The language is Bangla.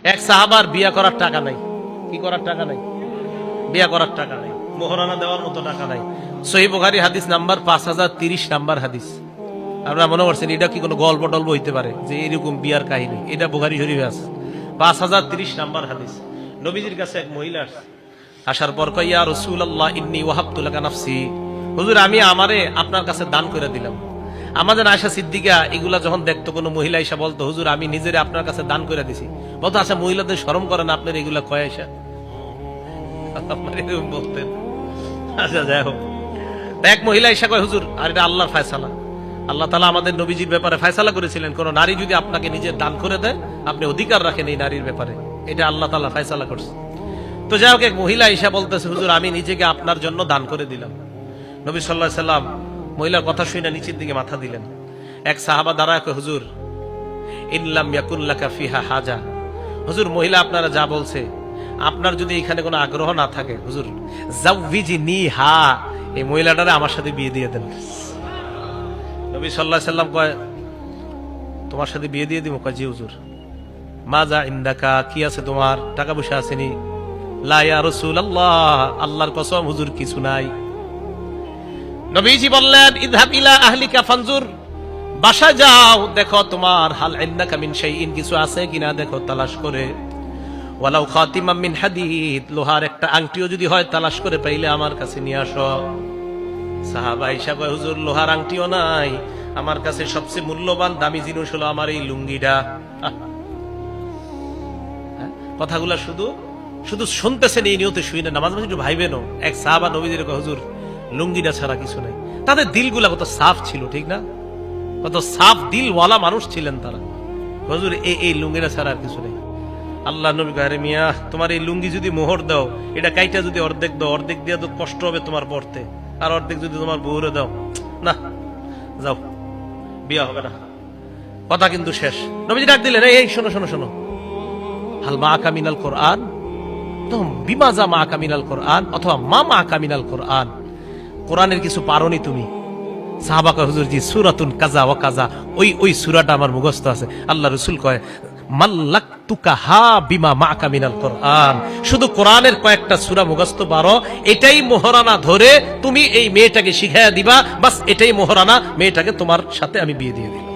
এক সাহাবার বিয়া করার টাকা নাই। কি করার টাকা নাই? বিয়া করার টাকা নাই, মোহরানা দেওয়ার মতো টাকা নাই। সহিহ বুখারী হাদিস নাম্বার 5030 নাম্বার হাদিস। আপনারা মনে করছেন এটা কি কোনো গল্প টল্প হইতে পারে যে এরকম বিয়ার কাহিনী? এটা বুখারী শরীফে আছে, 5030 নাম্বার হাদিস। নবীজির কাছে এক মহিলা আসার পর কয়, ইয়া রাসূলুল্লাহ ইন্নী ওয়াহাবতু লাকা নাফসি, হুজুর আমি আমারে আপনার কাছে দান করে দিলাম। আমাদের আয়েশা সিদ্দিকা এগুলা যখন দেখতো, কোনো মহিলা এসে বলতো, হুজুর আমি নিজেরে আপনার কাছে দান করে দিছি, বলতো আচ্ছা মহিলাদের শরম করে না আপনার এগুলা কয় আয়েশা? বলতেন। আচ্ছা যাই হোক, এক মহিলা এসে কয়, হুজুর আর এটা আল্লাহর ফয়সালা, আল্লাহ তাআলা আমাদের নবীজির ব্যাপারে ফয়সালা করেছিলেন, কোন নারী যদি আপনাকে নিজের দান করে দেয় আপনি অধিকার রাখেন এই নারীর ব্যাপারে, এটা আল্লাহ তাআলা ফয়সালা করছে। তো যাই হোক, এক মহিলা এসে বলতেছে, হুজুর আমি নিজেকে আপনার জন্য দান করে দিলাম। নবী সাল্লাল্লাহু আলাইহি সাল্লাম মহিলার কথা শুনে নিচের দিকে মাথা দিলেন। এক সাহাবা দাঁড়ায় কয়, হুজুর ইনলাম ইয়াকুন লাকা ফিহা হাজা, হুজুর মহিলা আপনারা যা বলছে, আপনার যদি এখানে কোনো আগ্রহ না থাকে, হুজুর জাওয়িজনিহা, এই মহিলাটারে আমার সাথে বিয়ে দিয়ে দেন। নবী সাল্লাল্লাহু আলাইহি সাল্লাম কয়, তোমার সাথে বিয়ে দিয়ে দিব? কয় জি হুজুর। মাজা ইনদাকা, কি আছে তোমার? টাকা পয়সা আসেনি? লা ইয়া রাসূলুল্লাহ, আল্লাহর কসম হুজুর কিছু নাই। নবীজি বললেন, ইযহাব ইলা আহলিকা ফানজুর, বাসা যাও, দেখো তোমার হাল ইন্নাকা মিন শাইইন, কিছু আছে কিনা দেখো, তালাশ করে। ওয়ালাউ খাতিমাম মিন হাদিদ, লোহার একটা আংটিও যদি হয় তালাশ করে পাইলে আমার কাছে নিয়ে আসো। সাহাবা আয়েশা কয়, হুজুর লোহার আংটিও নাই, আমার কাছে সবচেয়ে মূল্যবান দামি জিনিস হলো আমার এই লুঙ্গিটা। কথাগুলা শুধু শুধু শুনতেছেন, এই নিয়তে শুনে নামাজ মাঝে একটু ভাইবেনও। এক সাহাবা নবীজির কয়, হুজুর লুঙ্গিটা ছাড়া কিছু নাই। তাদের দিলগুলা কত সাফ ছিল, ঠিক না? কত সাফ দিলওয়ালা মানুষ ছিলেন তারা। হুজুর এই লুঙ্গিটা ছাড়া আর কিছু নেই। আল্লাহ নবী কয়, আরে মিয়া তোমার এই লুঙ্গি যদি মোহর দাও, এটা কাইটা যদি অর্ধেক দাও, অর্ধেক দিয়ে তো কষ্ট হবে তোমার পড়তে, আর অর্ধেক যদি তোমার বউরে দাও, না যাও, বিয়া হবে না। কথা কিন্তু শেষ। নবীজি ডাক দিলেন, এই শোনো শোনো শোনো, হাল মাআকা মিনাল কোরআন, তো বিমাজা মাআকা মিনাল কোরআন, অথবা মা মাআকা মিনাল কোরআন, কোরআনের কিছু পারোনি তুমি? সাহাবা কয়, হুজুর জি সূরাতুন কাজা ওয়া কাজা, ওই সূরাটা আমার মুখস্থ আছে। আল্লাহ রাসূল কয়, মাল্লাকতুকা হা বিমা মাআকা মিনাল কোরআন, শুধু কোরআনের কয়েকটা সূরা মুখস্থ পারো, এটাই মোহরানা ধরে তুমি এই মেয়েটাকে শিখাইয়া দিবা, বাস এটাই মোহরানা, মেয়েটাকে তোমার সাথে আমি বিয়ে দিয়ে দিলাম।